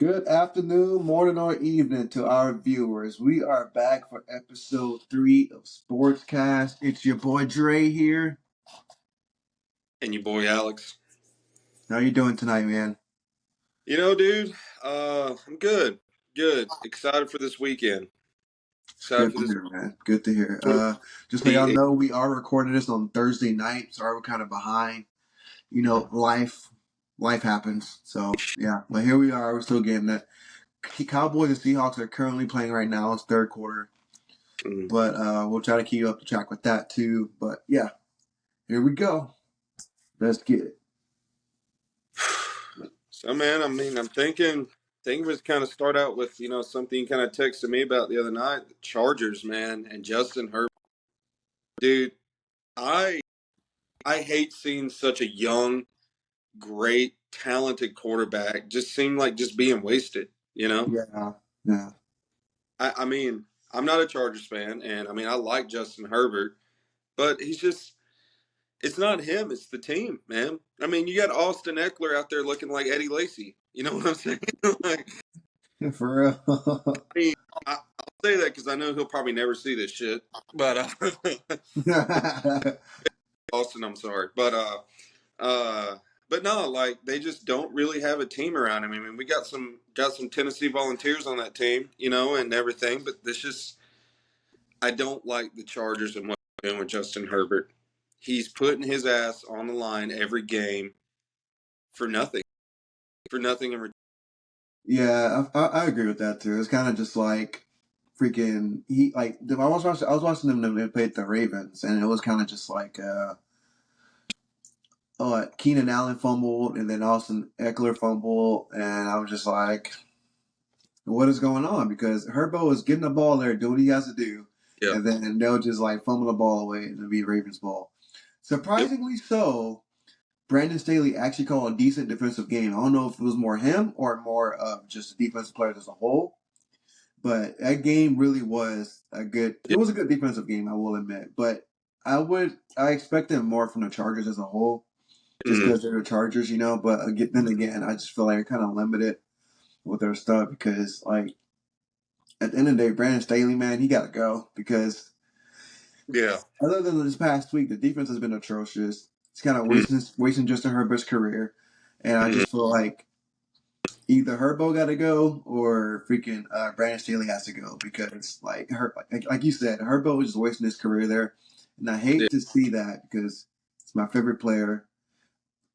Good afternoon, morning, or evening to our viewers. We are back for episode 3 of SportsCast. It's your boy Dre here. And your boy Alex. How you doing tonight, man? Dude, I'm good. Good. Excited for this weekend. Excited Good for to this hear, man. Good to hear. Just so y'all 28. know, we are recording this on Thursday night. Sorry we're kind of behind. Life happens. So, yeah. But here we are. We're still getting it. Cowboys and Seahawks are currently playing right now. It's third quarter. But we'll try to keep you up to track with that, too. But, yeah. Here we go. Let's get it. So, man, I'm thinking we kind of start out with, something you kind of texted me about the other night. The Chargers, man, and Justin Herbert. Dude, I hate seeing such a young, great, talented quarterback just seem like just being wasted. Yeah. Yeah. I mean, I'm not a Chargers fan, and I like Justin Herbert, but it's not him, it's the team, man. I mean, you got Austin Eckler out there looking like Eddie Lacy. You know what I'm saying? like, For real. I mean, I'll say that because I know he'll probably never see this shit. But Austin, I'm sorry, uh, but no, like they just don't really have a team around him. I mean, we got some Tennessee Volunteers on that team, and everything. But this just, I don't like the Chargers and what they're doing with Justin Herbert. He's putting his ass on the line every game for nothing. For nothing in return. Yeah, I agree with that too. It's kind of just like freaking I was watching them when they played the Ravens, and it was kind of just like Keenan Allen fumbled, and then Austin Eckler fumbled, and I was just like, what is going on? Because Herbo is getting the ball there, doing what he has to do, Yeah. and then they'll just like fumble the ball away and it'll be Ravens ball. Surprisingly so, Brandon Staley actually called a decent defensive game. I don't know if it was more him or more of just the defensive players as a whole. But that game really was it was a good defensive game, I will admit. But I expected more from the Chargers as a whole, just Mm-hmm. because they're the Chargers, But then again, I just feel like they're kind of limited with their stuff because, like, at the end of the day, Brandon Staley, man, he got to go because Yeah. other than this past week, the defense has been atrocious. It's kind of Mm-hmm. wasting Justin Herbert's career, and I Mm-hmm. just feel like either Herbo got to go or freaking Brandon Staley has to go because, like you said, Herbo was just wasting his career there, and I Yeah. hate to see that because it's my favorite player,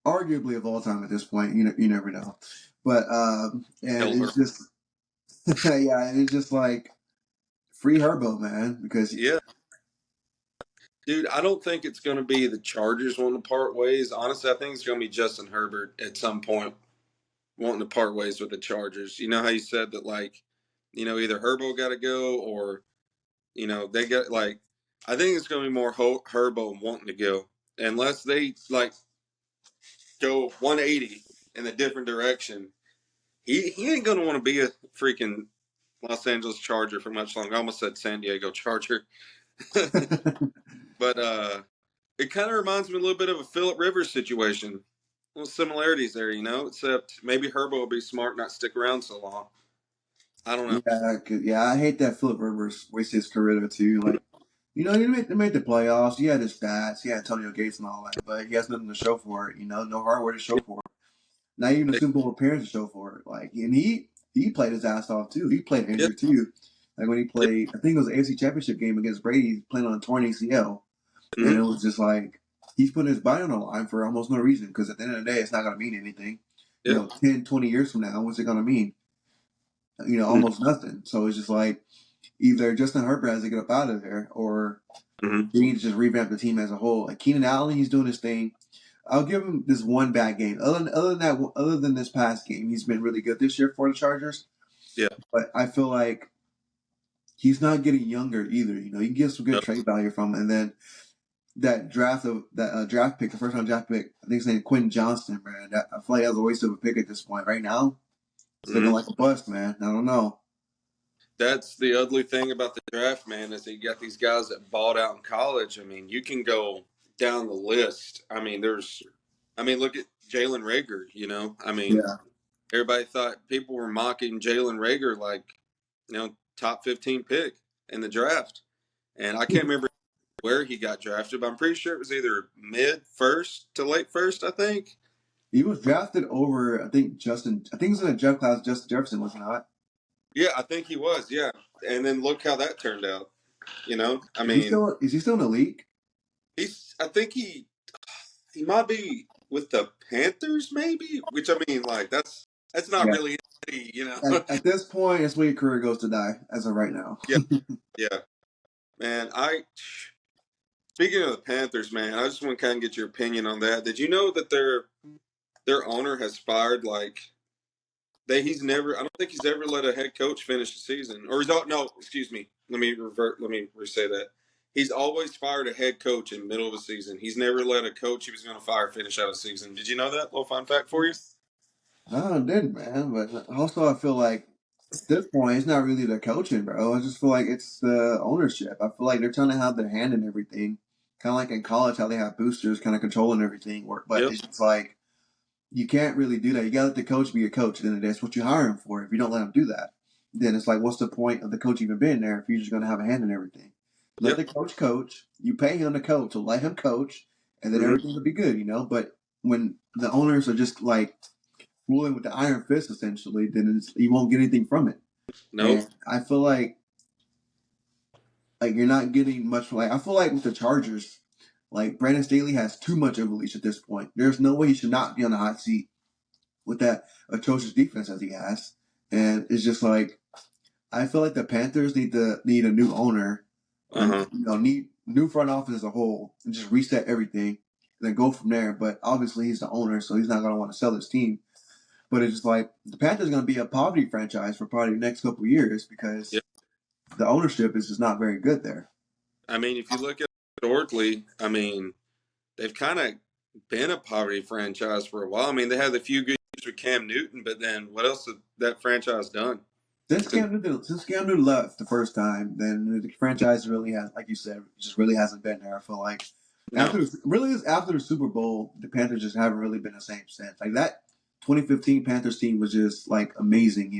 arguably of all time at this point. You never know, but and Hell, it's just yeah, and it's just like free Herbo, man, because yeah. Dude, I don't think it's going to be the Chargers wanting to part ways. Honestly, I think it's going to be Justin Herbert at some point wanting to part ways with the Chargers. You know how you said that, like, either Herbo got to go or, they got, like, I think it's going to be more Herbo wanting to go. Unless they, like, go 180 in a different direction, he ain't going to want to be a freaking Los Angeles Charger for much longer. I almost said San Diego Charger. But it kind of reminds me a little bit of a Phillip Rivers situation. Little similarities there, except maybe Herbo will be smart, not stick around so long. I don't know. yeah, I hate that Philip Rivers wasted his career there too. Like, they made the playoffs. He had his stats. He had Antonio Gates and all that, but he has nothing to show for it. No hardware to show for it. Not even a Super Bowl appearance to show for it. Like, and he played his ass off too. He played Yep, injured too. Like when he yep, played, I think it was the AFC Championship game against Brady, playing on a torn ACL, and mm-hmm, it was just like he's putting his body on the line for almost no reason because at the end of the day, it's not going to mean anything. yep, 10, 20 years from now, what's it going to mean? Almost nothing. So it's just like either Justin Herbert has to get up out of there, or mm-hmm. they need to just revamp the team as a whole. Like Keenan Allen, he's doing his thing. I'll give him this one bad game. Other than this past game, he's been really good this year for the Chargers. Yeah, But I feel like he's not getting younger either. You can get some good no, trade value from him. And then that draft pick, the first round draft pick, I think his name is Quentin Johnston, man. I feel like that was a waste of a pick at this point. Right now, it's looking mm-hmm. like a bust, man. I don't know. That's the ugly thing about the draft, man, is that you got these guys that balled out in college. I mean, you can go down the list. Look at Jalen Rager. I mean, Yeah. everybody thought people were mocking Jalen Rager like, top 15 pick in the draft. And I can't remember where he got drafted, but I'm pretty sure it was either mid first to late first, I think. He was drafted over, I think it was in a draft class, Justin Jefferson, was he not? Yeah, I think he was. Yeah. And then look how that turned out. I mean, Is he still in the league? I think he might be with the Panthers, maybe. Which I mean, like that's not Yeah. really, you know. At this point, it's where your career goes to die, as of right now. Yeah, yeah, man. Speaking of the Panthers, man, I just want to kind of get your opinion on that. Did you know that their owner has fired like he's never. I don't think he's ever let a head coach finish the season, or no. Excuse me. Let me revert. Let me re-say that. He's always fired a head coach in the middle of a season. He's never let a coach he was going to fire finish out a season. Did you know that? Little fun fact for you. I did, man. But also, I feel like at this point, it's not really the coaching, bro. I just feel like it's the ownership. I feel like they're trying to have their hand in everything. Kind of like in college, how they have boosters kind of controlling everything. But Yep. it's just like, you can't really do that. You got to let the coach be a coach. At the end of the day, that's what you hire him for. If you don't let him do that, then it's like, what's the point of the coach even being there if you're just going to have a hand in everything? Let Yep. the coach coach. You pay him to coach, so let him coach, and then Mm-hmm. everything will be good, But when the owners are just like ruling with the iron fist, essentially, then you won't get anything from it. Nope. And I feel like you're not getting much. Like I feel like with the Chargers, like Brandon Staley has too much of a leash at this point. There's no way he should not be on the hot seat with that atrocious defense as he has. And it's just like I feel like the Panthers need a new owner, or need new front office as a whole, and just reset everything, and then go from there. But obviously, he's the owner, so he's not going to want to sell his team. But it's just like the Panthers are going to be a poverty franchise for probably the next couple of years because Yep. the ownership is just not very good there. I mean, if you look at historically, I mean, they've kind of been a poverty franchise for a while. I mean, they had a few good years with Cam Newton, but then what else has that franchise done? Since Cam Newton left the first time, then the franchise really has, like you said, just really hasn't been there. I feel like No. after the Super Bowl, the Panthers just haven't really been the same since. Like that 2015 Panthers team was just like amazing,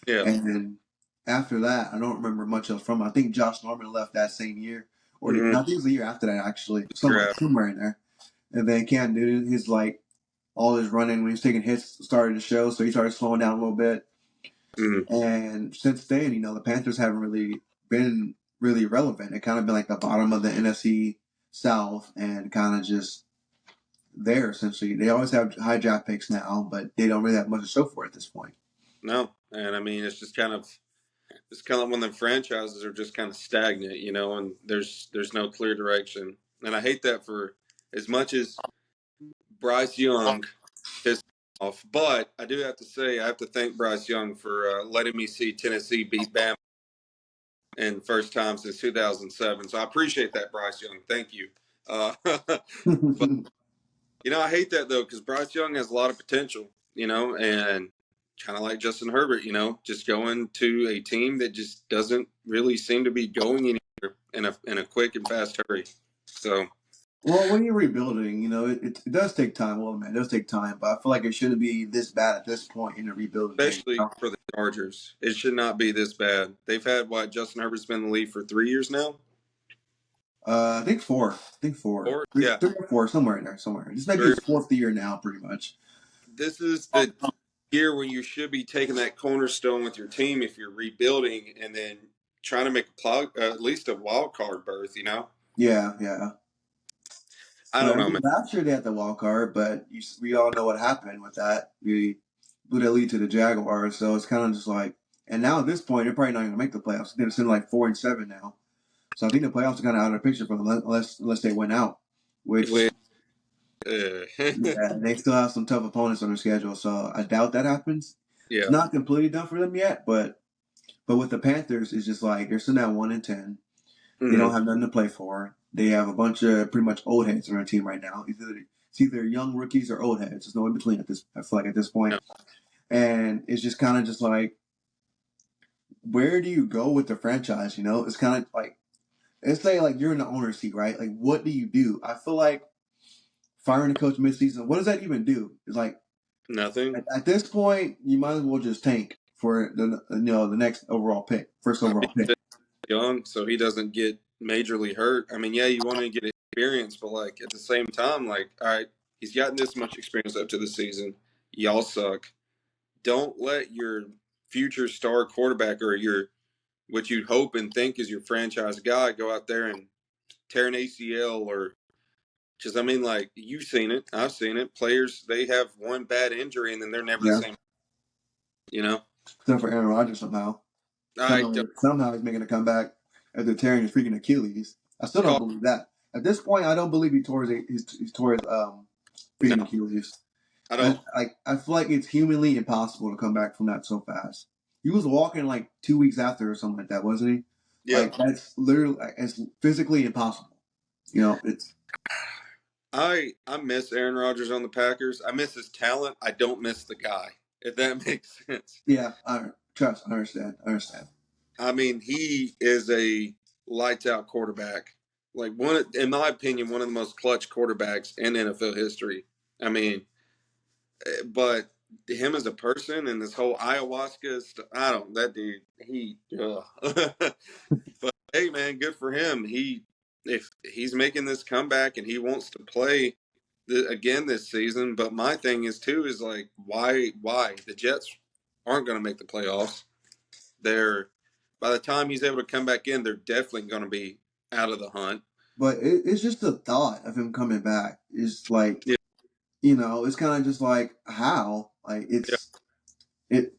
Yeah. And then after that, I don't remember much else from it. I think Josh Norman left that same year, or Mm-hmm. I think it was the year after that actually, somewhere in there. And then Cam Newton, all his running when he was taking hits started to show, so he started slowing down a little bit. Mm-hmm. And since then, the Panthers haven't really been really relevant. They kind of been like the bottom of the NFC South and kind of just there essentially. They always have high draft picks now, but they don't really have much to show for it at this point. No, and I mean it's kind of when the franchises are just kind of stagnant, and there's no clear direction. And I hate that for as much as Bryce Young pissed me off, but I do have to say I have to thank Bryce Young for letting me see Tennessee beat Bama in first time since 2007. So I appreciate that, Bryce Young. Thank you. But I hate that though because Bryce Young has a lot of potential, and kind of like Justin Herbert, just going to a team that just doesn't really seem to be going anywhere in a quick and fast hurry. So, well, when you're rebuilding, it does take time. Well, man, it does take time, but I feel like it shouldn't be this bad at this point in the rebuilding game. especially for the Chargers, it should not be this bad. They've had Justin Herbert's been in the league for 3 years now. I think four. Or Three, yeah, 3 or 4, somewhere in there, somewhere. This might be his fourth year now, pretty much. This is the year when you should be taking that cornerstone with your team if you're rebuilding, and then trying to make at least a wild card berth. Yeah. I don't know, man. Last year they had the wild card, but we all know what happened with that. We blew that lead to the Jaguars, so it's kind of just like. And now at this point, they're probably not going to make the playoffs. They're sitting like 4-7 now, so I think the playoffs are kind of out of the picture for them unless they win out. Which yeah, they still have some tough opponents on their schedule, so I doubt that happens. Yeah. It's not completely done for them yet, but with the Panthers, it's just like they're sitting at 1-10. Mm-hmm. They don't have nothing to play for. They have a bunch of pretty much old heads on their team right now. It's either young rookies or old heads. There's no in between I feel like at this point. No. And it's just kind of just like, where do you go with the franchise? It's kind of like, let's say like you're in the owner's seat, right? Like, what do you do? I feel like firing a coach midseason, what does that even do? It's like, Nothing. At this point, you might as well just tank for the next overall pick, first I overall mean, pick. young, so he doesn't get majorly hurt. I mean, yeah, you want to get experience, but like at the same time, like, all right, he's gotten this much experience up to the season. Y'all suck. Don't let your future star quarterback or your what you hope and think is your franchise guy go out there and tear an ACL or because I mean, like you've seen it, I've seen it. Players they have one bad injury and then they're never the Yeah, same. You know, except for Aaron Rodgers somehow. I don't Somehow he's making a comeback after tearing his freaking Achilles. I still don't call believe that. At this point, I don't believe he tore his no, freaking Achilles. I don't. I feel like it's humanly impossible to come back from that so fast. He was walking like 2 weeks after or something like that, wasn't he? Yeah, Like that's literally it's physically impossible. It's I miss Aaron Rodgers on the Packers. I miss his talent. I don't miss the guy. If that makes sense. yeah. Trust. I understand. I understand. I mean, he is a lights out quarterback. Like one, in my opinion, one of the most clutch quarterbacks in NFL history. I mean, but him as a person and this whole ayahuasca stuff, I don't. That dude, he. But hey, man, good for him. If he's making this comeback and he wants to play again this season. But my thing is too is like why the Jets aren't going to make the playoffs. They're by the time he's able to come back in, they're definitely going to be out of the hunt. But it's just the thought of him coming back is like Yeah, it's kind of just like how like yeah. it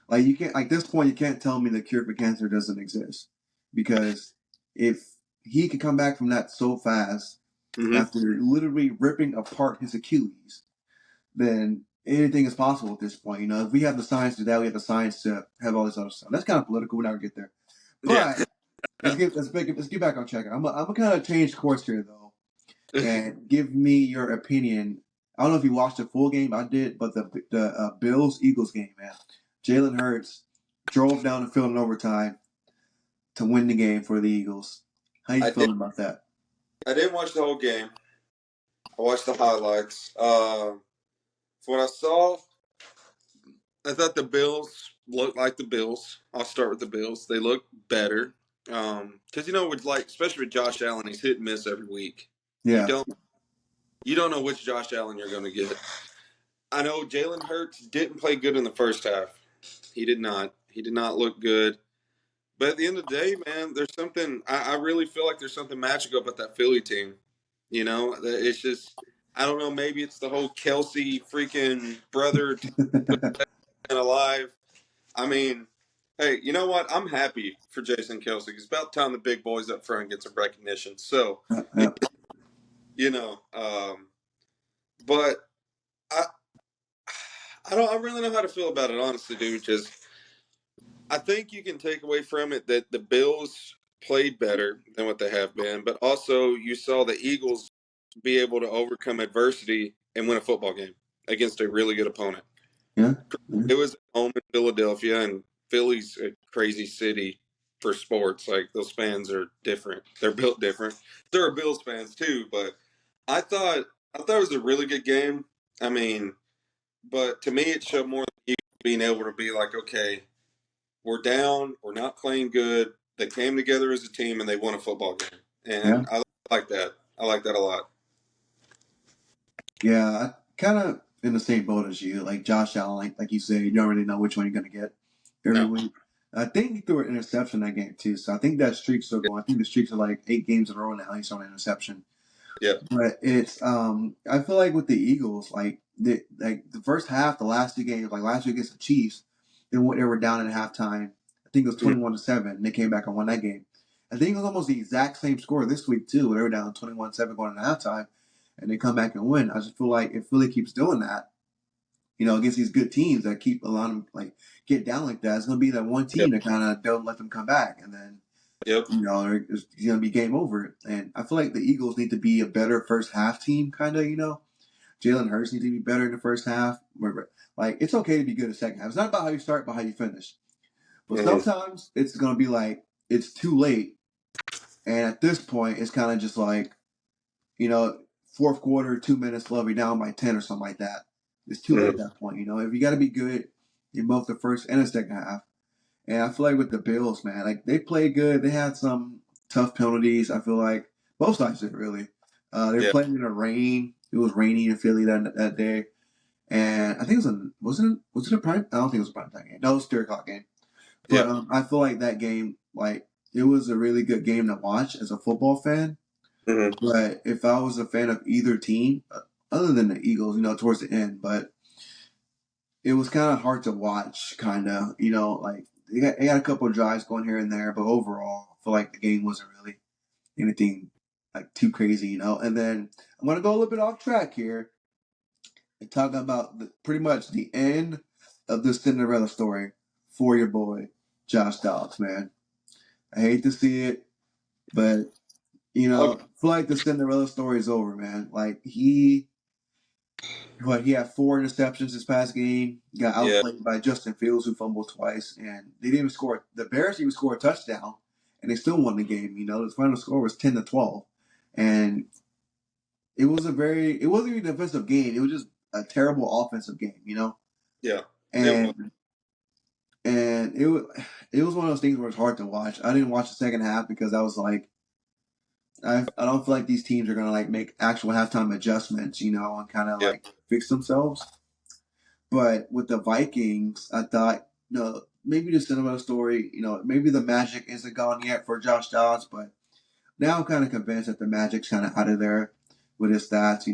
like you can't like this point you can't tell me the cure for cancer doesn't exist because if he could come back from that so fast Mm-hmm. after literally ripping apart his Achilles, then anything is possible at this point. If we have the science to that, we have the science to have all this other stuff. That's kind of political. We'll never get there. Yeah. But let's get back on track. I'm gonna kind of change course here though, and give me your opinion. I don't know if you watched the full game. I did, but the Bills Eagles game, man. Jalen Hurts drove down the field in overtime to win the game for the Eagles. How you I did. feeling about that? I didn't watch the whole game. I watched the highlights. For what I saw, I thought the Bills looked like the Bills. I'll start with the Bills. They look better. Because with like especially with Josh Allen, he's hit and miss every week. You Yeah, don't you don't know which Josh Allen you're going to get. I know Jalen Hurts didn't play good in the first half. He did not. He did not look good. But at the end of the day, man, there's something. I really feel like there's something magical about that Philly team. It's just I don't know. Maybe it's the whole Kelsey freaking brother and alive. I mean, hey, you know what? I'm happy for Jason Kelsey. It's about time the big boys up front get some recognition. So, it, yeah. you know, but I, I don't. I really know how to feel about it, honestly, dude. Just I think you can take away from it that the Bills played better than what they have been, but also you saw the Eagles be able to overcome adversity and win a football game against a really good opponent. Yeah. Yeah. It was at home in Philadelphia, and Philly's a crazy city for sports. Like those fans are different. They're built different. There are Bills fans too, but I thought it was a really good game. I mean, but to me, it showed more than you being able to be like, okay, we're down, we're not playing good. They came together as a team and they won a football game, Yeah. and I like that. I like that a lot. Yeah, I kind of in the same boat as you. Like Josh Allen, like you said, you don't really know which one you're going to get every No, week. I think he threw an interception that game too, so I think that streak's still going. I think the streaks are like 8 games in a row now. He's on an interception, yeah, but it's I feel like with the Eagles, the first half, the last 2 games, like last week against the Chiefs, they were down at halftime. I think it was mm, 21-7, and they came back and won that game. I think it was almost the exact same score this week too. They were down 21-7 going into halftime and they come back and win. I just feel like if Philly keeps doing that, against these good teams that keep allowing them like get down like that, it's gonna be that one yep, team that kind of don't let them come back, and then yep, it's gonna be game over. And I feel like the Eagles need to be a better first half team, kind of. Jalen Hurts needs to be better in the first half. Like it's okay to be good in the second half. It's not about how you start, but how you finish. But mm-hmm. sometimes it's gonna be like it's too late, and at this point, it's kind of just like you know, fourth quarter, 2 minutes left, we down by 10 or something like that. it's too late at Mhm. that point. If you got to be good in both the first and the second half. And I feel like with the Bills, man, like they played good. They had some tough penalties. I feel like both sides did really. They were Yeah. playing in the rain. It was rainy in Philly that day, and I think it was it a prime? I don't think it was a prime time game. No, it was a 3 o'clock game. Yeah. But I feel like that game, like it was a really good game to watch as a football fan. Hmm. But if I was a fan of either team, other than the Eagles, towards the end, but it was kind of hard to watch, kind of, like they had a couple of drives going here and there, but overall, I feel like the game wasn't really anything like too crazy. And then I'm gonna go a little bit off track here and talk about pretty much the end of the Cinderella story for your boy Josh Dobbs, man. I hate to see it, but I Okay. feel like the Cinderella story is over, man. Like he had 4 interceptions this past game. Got Yeah. outplayed by Justin Fields, who fumbled twice, and they didn't even score. The Bears didn't even score a touchdown, and they still won the game. The final score was 10-12, and it wasn't even a defensive game. It was just a terrible offensive game. Yeah. It was. And it was one of those things where it's hard to watch. I didn't watch the second half because I was like, I don't feel like these teams are gonna like make actual halftime adjustments, and kind of Yeah. like fix themselves. But with the Vikings, I thought, maybe the Cinderella story, maybe the magic isn't gone yet for Josh Dobbs, but now I'm kind of convinced that the magic's kind of out of there with his stats.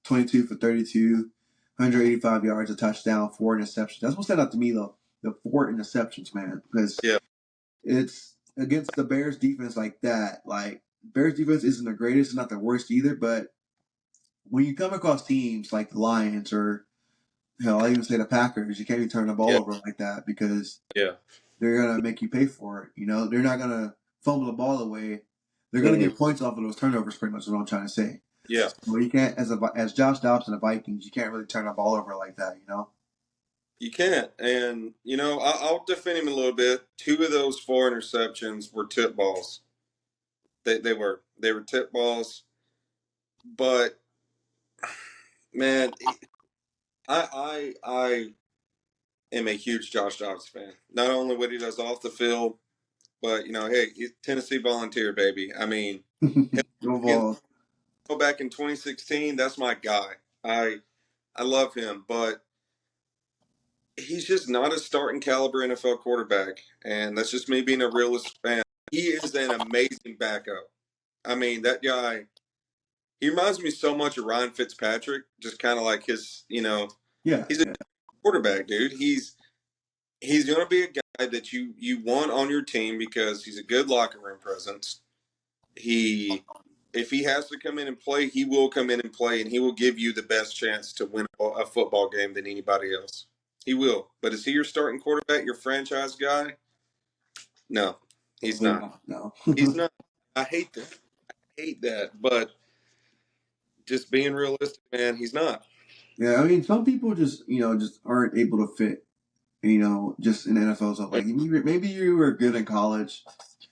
22 for 32, 185 yards, a touchdown, 4 interceptions. That's what stood out to me though, the 4 interceptions, man, because Yeah. it's against the Bears defense like that. Like Bears defense isn't the greatest, it's not the worst either, but when you come across teams like the Lions or I even say the Packers, you can't be turning the ball Yeah. over like that because Yeah. they're gonna make you pay for it. They're not gonna fumble the ball away. They're gonna Hmm. get points off of those turnovers. Pretty much is what I'm trying to say. Yeah. Well, you can't as Josh Dobbs and the Vikings, you can't really turn the ball over like that. You can't. And, I'll defend him a little bit. 2 of those 4 interceptions were tip balls. They were tip balls. But, man, I am a huge Josh Dobbs fan. Not only what he does off the field, but, hey, he's Tennessee Volunteer, baby. I mean, Go against Vols. back in 2016, that's my guy. I love him, but he's just not a starting caliber NFL quarterback, and that's just me being a realist fan. He is an amazing backup. I mean, that guy. He reminds me so much of Ryan Fitzpatrick, just kind of like Yeah, he's a yeah. quarterback, dude. He's going to be a guy that you want on your team because he's a good locker room presence. If he has to come in and play, he will come in and play, and he will give you the best chance to win a football game than anybody else. He will. But is he your starting quarterback, your franchise guy? No, he's Probably not. not. No. He's not. I hate that. I hate that. But just being realistic, man, he's not. Yeah, I mean, some people just aren't able to fit. Just in the NFL stuff. Like maybe you were good in college,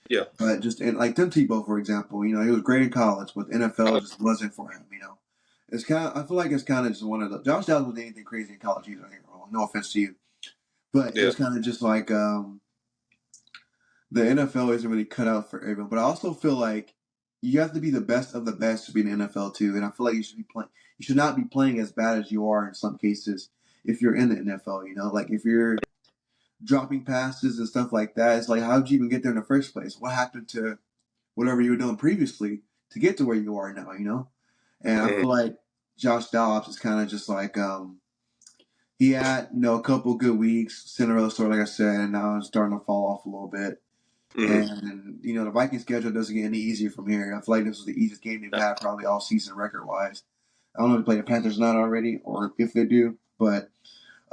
Yeah. but just in like Tim Tebow, for example, he was great in college, but NFL just wasn't for him. It's kind of I feel like it's kind of just one of the Josh Downs wasn't anything crazy in college either. No offense to you, but it Yeah. was kind of just like the NFL isn't really cut out for everyone. But I also feel like you have to be the best of the best to be in the NFL too, and I feel like you should be playing. You should not be playing as bad as you are in some cases if you're in the NFL. Like if you're dropping passes and stuff like that. It's like, how did you even get there in the first place? What happened to whatever you were doing previously to get to where you are now? And I Mm-hmm. feel like Josh Dobbs is kind of just like, he had, a couple good weeks, Cinderella story, like I said, and now it's starting to fall off a little bit. Mm-hmm. And, the Viking schedule doesn't get any easier from here. I feel like this was the easiest game they've had probably all season record wise. I don't know if they play the Panthers or not already, or if they do, but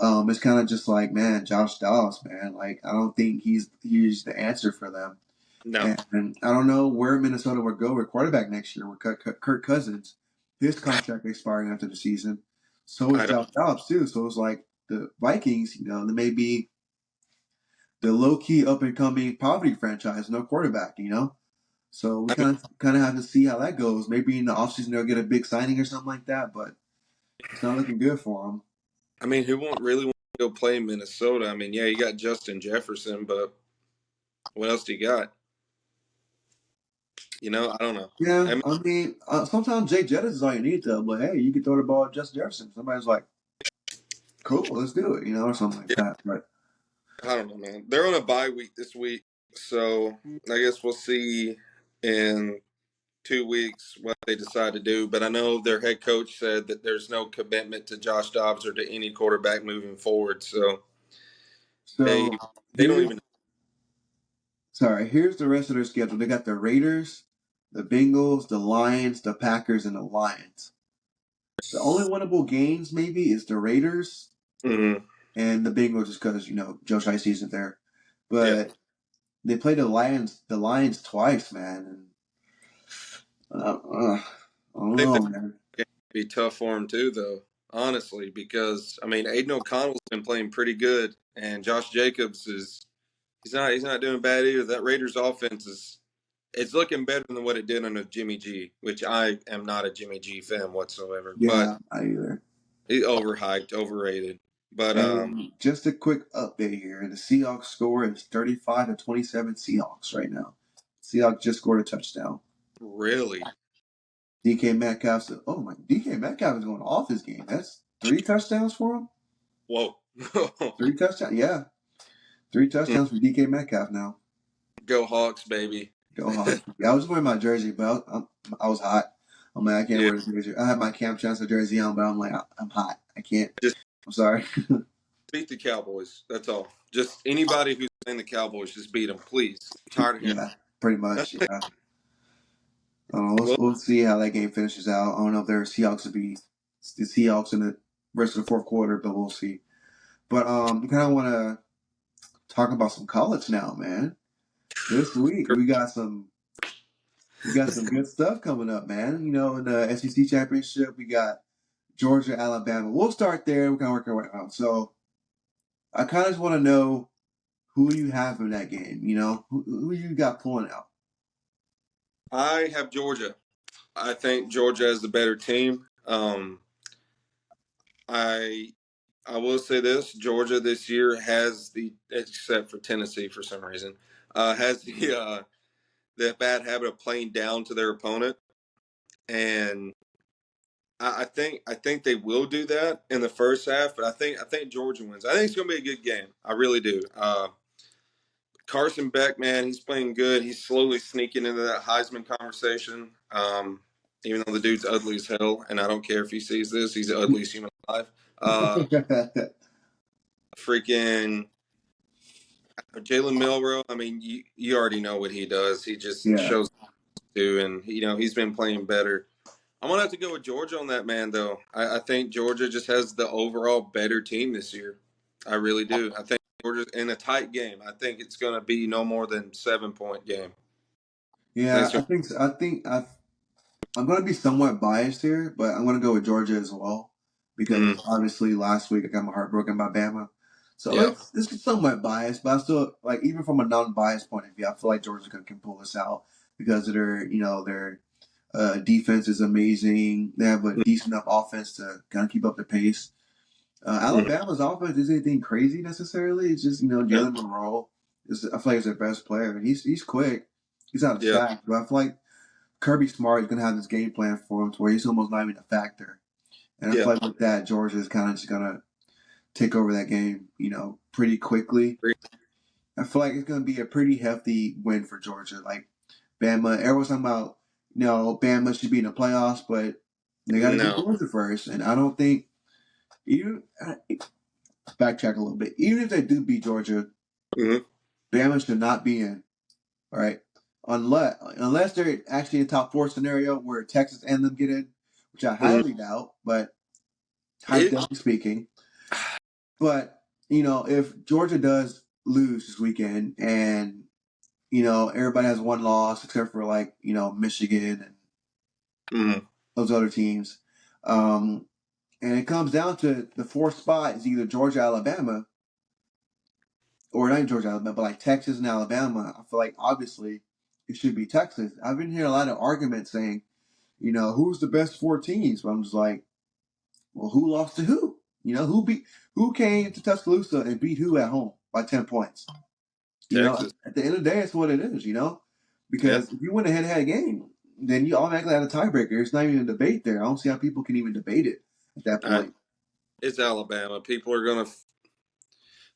it's kind of just like, man, Josh Dobbs, man. Like, I don't think he's the answer for them. No. And I don't know where Minnesota would go with quarterback next year with Kirk Cousins. His contract expiring after the season. So is I don't. Josh Dobbs, too. So it's like the Vikings, they may be the low-key up-and-coming poverty franchise, no quarterback. So we I mean, kind of have to see how that goes. Maybe in the offseason they'll get a big signing or something like that, but it's not looking good for them. I mean, who won't really want to go play in Minnesota? I mean, yeah, you got Justin Jefferson, but what else do you got? I don't know. Yeah, I mean, I mean, sometimes Jay Jettis is all you need to. But hey, you can throw the ball at Justin Jefferson. Somebody's like, "Cool, let's do it," or something like yeah, that. But I don't know, man. They're on a bye week this week, so I guess we'll see in 2 weeks what they decide to do. But I know their head coach said that there's no commitment to Josh Dobbs or to any quarterback moving forward. So they so they don't here's even. here's the rest of their schedule. They got the Raiders, the Bengals, the Lions, the Packers, and the Lions. The only winnable games maybe is the Raiders Mhm. and the Bengals, just because Joe Shiesty isn't there. Yeah, But they play the Lions twice, man. And I don't I think know, that man. would be tough for him too, though. Honestly, because I mean, Aiden O'Connell's been playing pretty good, and Josh Jacobs is he's not doing bad either. That Raiders offense is it's looking better than what it did under Jimmy G, which I am not a Jimmy G fan whatsoever. But Yeah, I either. he's overhyped, overrated. But And just a quick update here: the Seahawks score is 35-27 Seahawks right now. Seahawks just scored a touchdown. really, DK Metcalf said, "Oh my, DK Metcalf is going off his game. That's 3 touchdowns for him. whoa, 3 touchdowns, yeah, 3 touchdowns for DK Metcalf now. go Hawks, baby. Go Hawks. Yeah, I was wearing my jersey, but I was hot. I'm like, I can't Yeah, wear this jersey. I had my Camp Chancellor jersey on, but I'm like, I'm hot. I can't. just I'm sorry. beat the Cowboys. That's all. Just anybody who's playing the Cowboys, just beat them, please. I'm tired of hearing. Yeah, pretty much. Yeah. Well, We'll see how that game finishes out. I don't know if there's Seahawks to be the Seahawks in the rest of the fourth quarter, but we'll see. But we kind of want to talk about some college now, man. This week we got some good stuff coming up, man. In the SEC championship, we got Georgia, Alabama. We'll start there. We're gonna work our way out. So I kind of just want to know who you have in that game. Who you got pulling out. I have Georgia. I think Georgia is the better team. I I will say this: Georgia this year has except for Tennessee for some reason, has the bad habit of playing down to their opponent, and I think they will do that in the first half. But I think Georgia wins. I think it's going to be a good game. I really do. Carson Beck, man, he's playing good. He's slowly sneaking into that Heisman conversation. Even though the dude's ugly as hell, and I don't care if he sees this, he's the ugliest human alive. Freaking Jalen Milrow. I mean, you already know what he does. He just Yeah. shows to, and he's been playing better. I'm gonna have to go with Georgia on that, man. Though I think Georgia just has the overall better team this year. I really do. I think Georgia's in a tight game. I think it's gonna be no more than 7 point game. I think Yeah, it's I gonna, think so. I'm going to be somewhat biased here, but I'm going to go with Georgia as well because obviously last week I got my heart broken by Bama. So yeah. it's somewhat biased, but I still like even from a non-biased point of view, I feel like Georgia can pull this out because of their defense is amazing. They have a decent enough offense to kind of keep up the pace. Mhm. Alabama's offense isn't anything crazy necessarily. It's just Yeah. Jalen Monroe I feel like he's their best player, and he's quick. He's not as Yeah. fast, but I feel like Kirby Smart is gonna have this game plan for him to where he's almost not even a factor. And I Yeah. feel like with that, Georgia is kind of just gonna take over that game, pretty quickly. I feel like it's gonna be a pretty hefty win for Georgia. Like Bama, everyone's talking about, Bama should be in the playoffs, but they got to beat No. Georgia first. And I don't think even backtrack a little bit. Even if they do beat Georgia, Hmm. Bama should not be in. All right, unless they're actually in top four scenario where Texas and them get in, which I Hmm. highly doubt, but It. hypothetically speaking. But if Georgia does lose this weekend, and everybody has one loss except for like Michigan and Mhm. those other teams, and it comes down to the fourth spot is either Georgia, Alabama, or not Georgia, Alabama, but like Texas and Alabama. I feel like obviously it should be Texas. I've been hearing a lot of arguments saying, who's the best four teams? But I'm just like, well, who lost to who? Who came to Tuscaloosa and beat who at home by 10 points? Texas. At the end of the day, it's what it is. Yeah. Because if you win a head-to-head game, then you automatically have a tiebreaker. It's not even a debate there. I don't see how people can even debate it at that point. It's Alabama. People are going to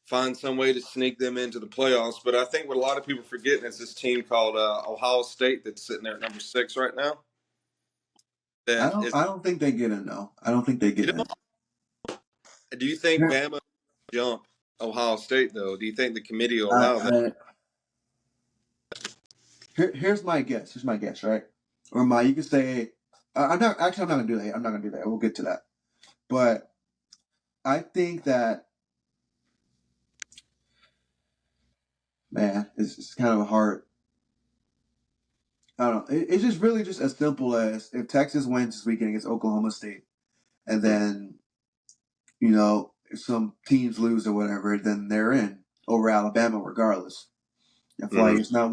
find some way to sneak them into the playoffs. But I think what a lot of people are forgetting is this team called Ohio State that's sitting there at number 6 right now. I That don't. is, I don't think they get in though. I don't think they you get in. know, do you think Here, Bama jump Ohio State though? Do you think the committee will I, allow that? I, here's my guess. Here's my guess, right? Or you could say, I'm not. Actually, I'm not gonna do that. I'm not gonna do that. We'll get to that. But I think that, man, it's kind of a hard. I don't know. It's just really just as simple as if Texas wins this weekend against Oklahoma State, and then if some teams lose or whatever, then they're in over Alabama regardless. I feel like Mm-hmm. it's not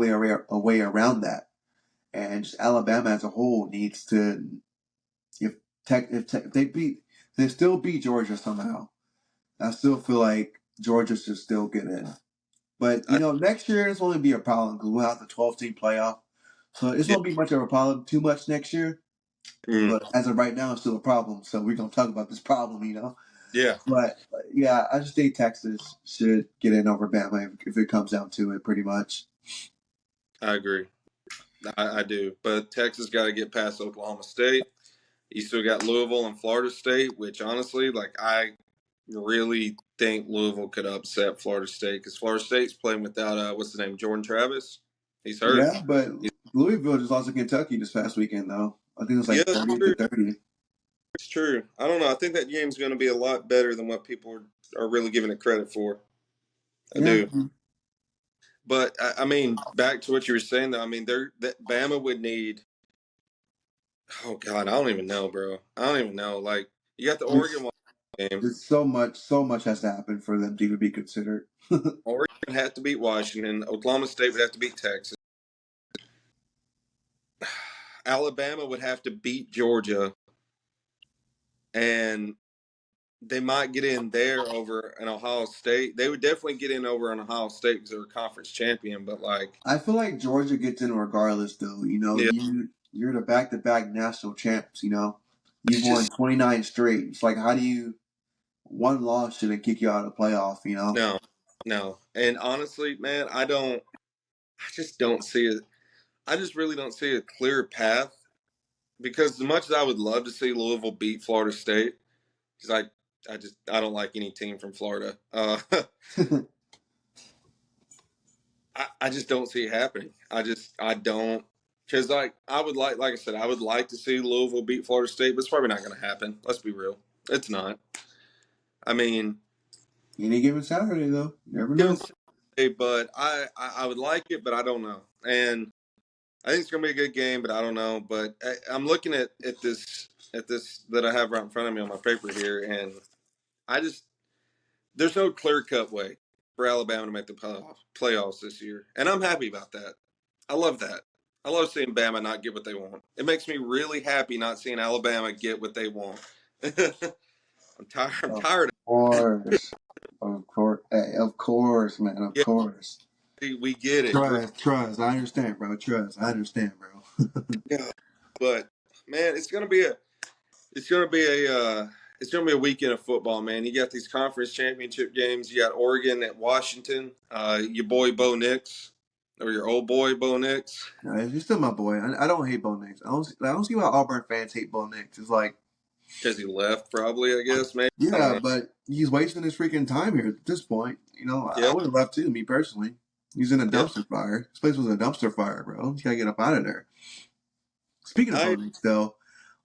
a way around that, and just Alabama as a whole needs to. If they still beat Georgia somehow, I still feel like Georgia should still get in. But next year it's only be a problem because we'll have the 12-team playoff, so it's Yeah. won't be much of a problem too much next year. Mm, But as of right now, it's still a problem. So we're gonna talk about this problem. yeah, But yeah, I just think Texas should get in over Bama if it comes down to it, pretty much. I agree. I do. But Texas got to get past Oklahoma State. You still got Louisville and Florida State, which honestly, like I really think Louisville could upset Florida State because Florida State's playing without what's his name, Jordan Travis. He's hurt. Yeah, but Louisville just lost to Kentucky this past weekend, though. I think it was Yeah, like it's 38 to true. 30. It's true. I don't know. I think that game's going to be a lot better than what people are really giving it credit for. I Yeah, do. But I mean, back to what you were saying, though. I mean, that Bama would need. Oh God, I don't even know, bro. I don't even know. Like you got the Oregon it's game. it's so much has to happen for them to even be considered. Oregon would have to beat Washington. Oklahoma State would have to beat Texas. Alabama would have to beat Georgia, and they might get in there over an Ohio State. They would definitely get in over an Ohio State because they're a conference champion. But like, I feel like Georgia gets in regardless, though. yeah, You're the back-to-back national champs. You've it's won just 29 straight. It's like, how do you one loss shouldn't kick you out of the playoff? no, no. And honestly, man, I don't. I just don't see it. I just really don't see a clear path because as much as I would love to see Louisville beat Florida State, because I don't like any team from Florida. I just don't see it happening. I don't because I would like I said I would like to see Louisville beat Florida State, but it's probably not going to happen. Let's be real, it's not. I mean, Any given Saturday, though, you never given know. Saturday, but I would like it, but I don't know. And I think it's going to be a good game, but I don't know. But I'm looking at this that I have right in front of me on my paper here, and I just there's no clear cut way for Alabama to make the playoffs this year, and I'm happy about that. I love that. I love seeing Bama not get what they want. It makes me really happy not seeing Alabama get what they want. I'm tired. I'm Of tired. course, of course, hey, of course, man, of Yeah, course. we get it. Trust. I understand, bro. Trust. I understand, bro. Yeah, but man, it's gonna be it's gonna be a weekend of football, man. You got these conference championship games. You got Oregon at Washington. Your boy Bo Nix, or your old boy Bo Nix, No, he's still my boy. I don't hate Bo Nix. I don't see why Auburn fans hate Bo Nix. It's like, because he left, probably. I guess maybe. I don't yeah, know. but he's wasting his freaking time here at this point. I Yeah, would have left too, me personally. He's in a yeah. dumpster fire. This place was a dumpster fire, bro. You gotta get up out of there. Speaking of Bo I Nix, though,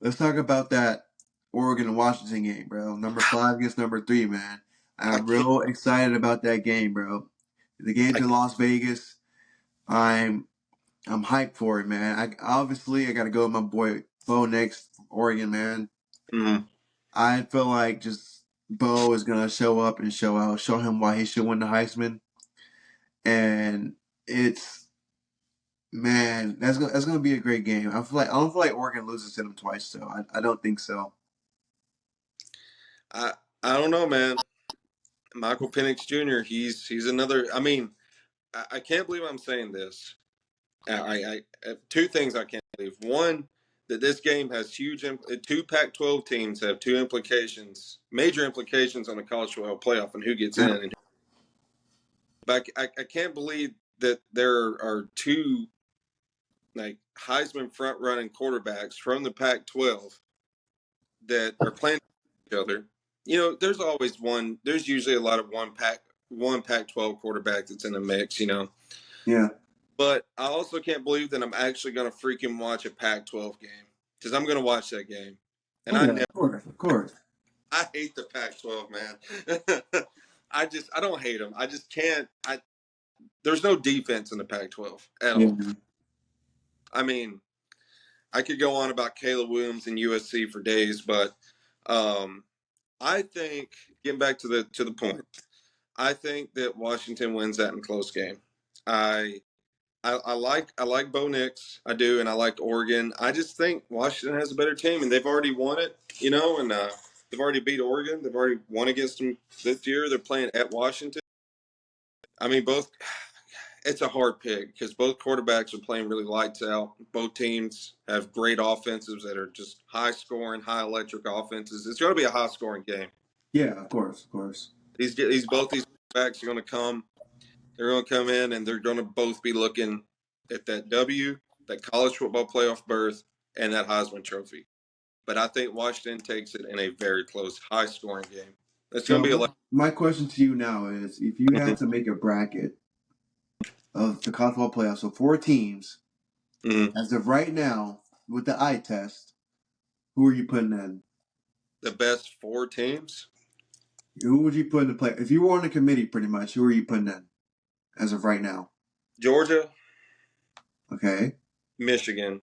let's talk about that Oregon and Washington game, bro. Number 5 against number 3, man. I I'm can't. real excited about that game, bro. The game's I, in Las Vegas. I'm I'm hyped for it, man. I got to go with my boy Bo Nix, Oregon, man. mm, I feel like just Bo is gonna show up and show out, show him why he should win the Heisman, and it's man, that's gonna be a great game. I don't feel like Oregon loses to them twice, though. I don't think so. I don't know, man. Michael Penix Jr. He's another. I mean, I can't believe I'm saying this. Two things I can't believe. One, that this game has two Pac-12 teams have two implications, major implications on the college football playoff and who gets in. Yeah. But I can't believe that there are two like Heisman front running quarterbacks from the Pac-12 that are playing each other. You know, there's always one. There's usually a lot of one Pac-12 quarterback that's in the mix. You know, Yeah. but I also can't believe that I'm actually going to freaking watch a Pac-12 game because I'm going to watch that game, and Oh yeah, of course, of course. I hate the Pac-12, man. I don't hate them. I just can't. There's no defense in the Pac-12 at Yeah. all. I mean, I could go on about Caleb Williams and USC for days, but um, I think getting back to the point, I think that Washington wins that in a close game. I I like Bo Nix, I do, and I like Oregon. I just think Washington has a better team, and they've already won it, you know, and they've already beat Oregon. They've already won against them this year. They're playing at Washington. I mean, both. It's a hard pick because both quarterbacks are playing really lights out. Both teams have great offenses that are just high scoring, high electric offenses. It's going to be a high scoring game. Yeah, of course, of course. Both these backs are going to come. They're going to come in and they're going to both be looking at that W, that college football playoff berth, and that Heisman Trophy. But I think Washington takes it in a very close, high scoring game. It's going to be So my question to you now is, if you mm-hmm, had to make a bracket of the college football playoffs, so four teams, mm-hmm. as of right now, with the eye test, who are you putting in? The best four teams. Who would you put in the play? If you were on the committee, pretty much, who are you putting in as of right now? Georgia, Okay. Michigan,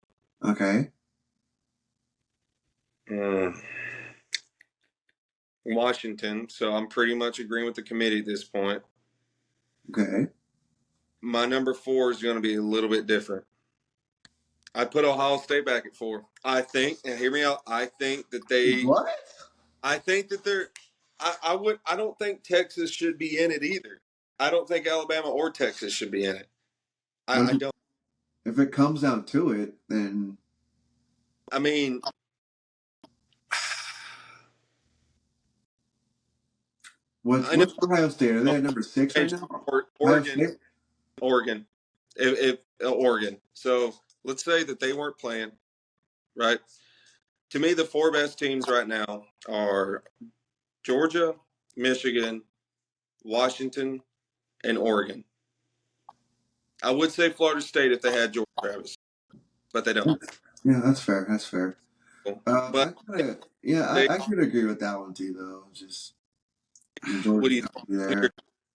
Okay. mm, Washington. So I'm pretty much agreeing with the committee at this point. Okay. My number four is going to be a little bit different. I put Ohio State back at four. I think, and hear me out, What? I think that they're, I don't think Texas should be in it either. I don't think Alabama or Texas should be in it. I don't. If it comes down to it, then I mean, I know what's Ohio State? Are they at number 6 right now? Ohio Oregon, State? Oregon, if Oregon. So let's say that they weren't playing, right? To me, the four best teams right now are Georgia, Michigan, Washington, and Oregon. I would say Florida State if they had George Travis, but they don't. Yeah, that's fair. That's fair. But I could agree with that one too, though. Just what do Georgia's you got to be think?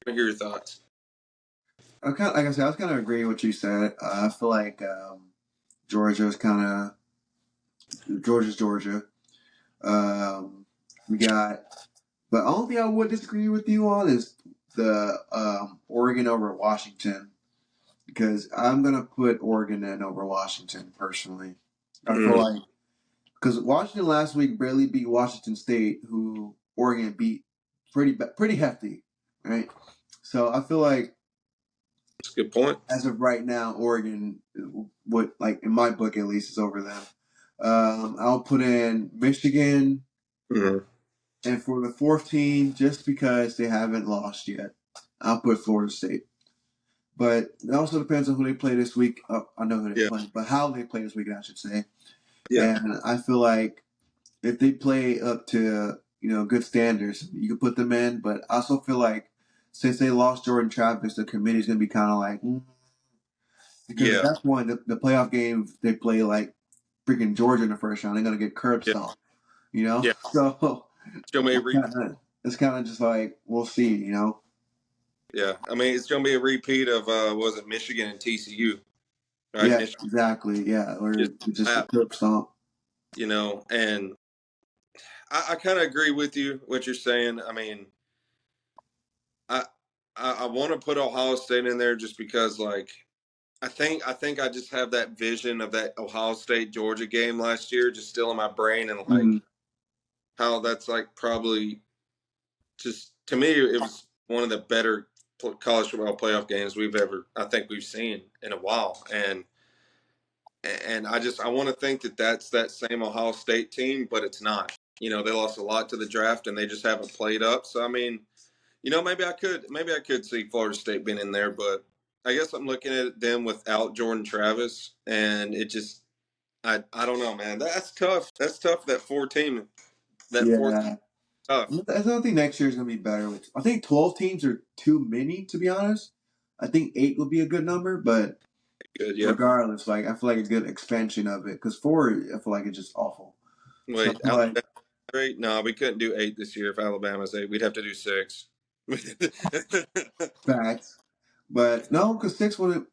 there. Hear your thoughts? I kind like I said, I was kind of agreeing with what you said. I feel like Georgia's kind of Georgia's Georgia. We got, but the only thing I would disagree with you on is the Oregon over Washington, because I'm gonna put Oregon in over Washington personally. I feel like because Washington last week barely beat Washington State, who Oregon beat pretty hefty, right? So I feel like That's a good point. as of right now, Oregon would, like in my book at least, is over them. I'll put in Michigan, Mm-hmm. and for the fourth team, just because they haven't lost yet, I'll put Florida State. But it also depends on who they play this week. I know who they Yeah, play, but how they play this weekend, I should say. yeah, And I feel like if they play up to good standards, you can put them in. But I also feel like since they lost Jordan Travis, the committee's gonna be kind of like, because at yeah, that point, the playoff game they play like freaking Georgia in the first round, they're gonna get curb yeah, stomped, you know. yeah. So It's gonna be a it's kind of just like we'll see, you know. yeah. I mean, it's gonna be a repeat of was it Michigan and TCU, right? Yeah, Michigan exactly. Yeah, or just just a curb stomp. and I kind of agree with you what you're saying. I mean, I I want to put Ohio State in there just because like I think I just have that vision of that Ohio State Georgia game last year just still in my brain and like Mm-hmm. how that's like probably just to me, it was one of the better college football playoff games I think we've seen in a while. And I want to think that that's that same Ohio State team, but it's not. You know, they lost a lot to the draft and they just haven't played up. So I mean, you know, maybe I could see Florida State being in there, but I guess I'm looking at them without Jordan Travis, and it just I don't know, man. That's tough. That's tough. That fourth Yeah. tough. I don't think next year is going to be better. I think 12 teams are too many, to be honest. I think 8 would be a good number, but Good, yeah. regardless, like I feel like a good expansion of it because 4, I feel like it's just awful. So I Wait, feel like, Alabama 8? No, we couldn't do 8 this year if Alabama's 8. We'd have to do 6. facts. But no, because 6 wouldn't.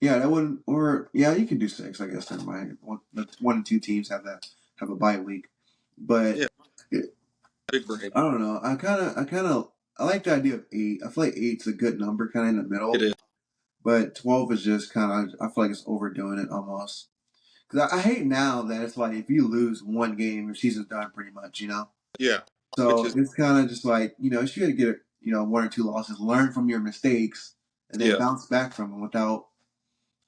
Yeah, that wouldn't. Or yeah, you can do 6. I guess never mind. One and 2 teams have a bye week, but Yeah, big brain. I don't know. I like the idea of 8. I feel like 8's a good number, kind of in the It middle. is. But 12 is just kind of. I feel like it's overdoing it almost. Because I hate now that it's like if you lose one game, your season's done pretty much. Yeah, which So is it's kind of just like you should get 1 or 2 losses, learn from your mistakes, and then yeah, bounce back from them without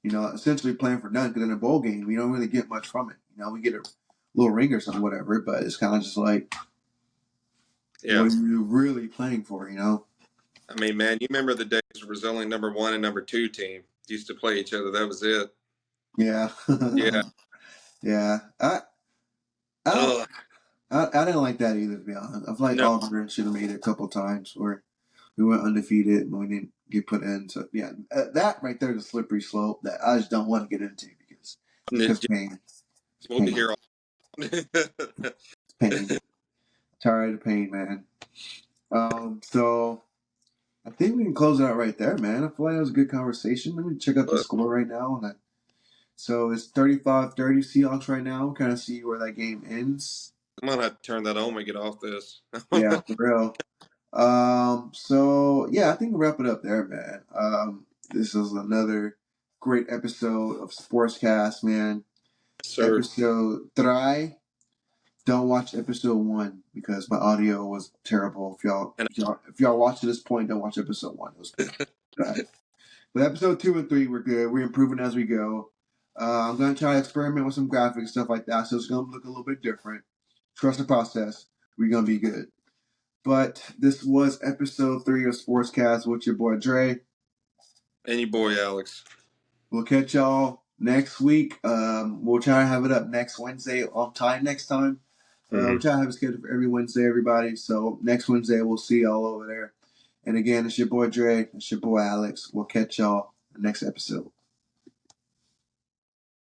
essentially playing for none. Because in a bowl game, we don't really get much from it. We get a little ring or something, whatever. But it's kind of just like, yeah. what are you really playing for? I mean, man, you remember the days where it was only number 1 and number 2 team used to play each other. That was it. Yeah, Yeah. yeah. I don't. Oh I didn't like that either. To be honest, I feel like no. Auburn should have made it a couple times where we went undefeated, but we didn't get put in. So yeah, that right there is a slippery slope that I just don't want to get into because pain, it's We'll be pain, here all. it's pain. Tired of pain, man. So I think we can close it out right there, man. I feel like that was a good conversation. Let me check out the score right now. So it's 35-30 Seahawks right now. Kind of see where that game ends. I'm gonna have to turn that on when we get off this. Yeah, for real. So yeah, I think we'll wrap it up there, man. This is another great episode of SportsCast, man. Sir. Episode 3. Don't watch episode 1 because my audio was terrible. If y'all watch to this point, don't watch episode 1. It was bad. But episode 2 and 3 were good. We're improving as we go. I'm gonna try to experiment with some graphics stuff like that, so it's gonna look a little bit different. Trust the process. We're gonna be good. But this was episode 3 of Sportscast with your boy Dre. And your boy Alex. We'll catch y'all next week. We'll try to have it up next Wednesday on time next time. We'll try to have it scheduled for every Wednesday, everybody. So next Wednesday, we'll see y'all over there. And again, it's your boy Dre. It's your boy Alex. We'll catch y'all in the next episode.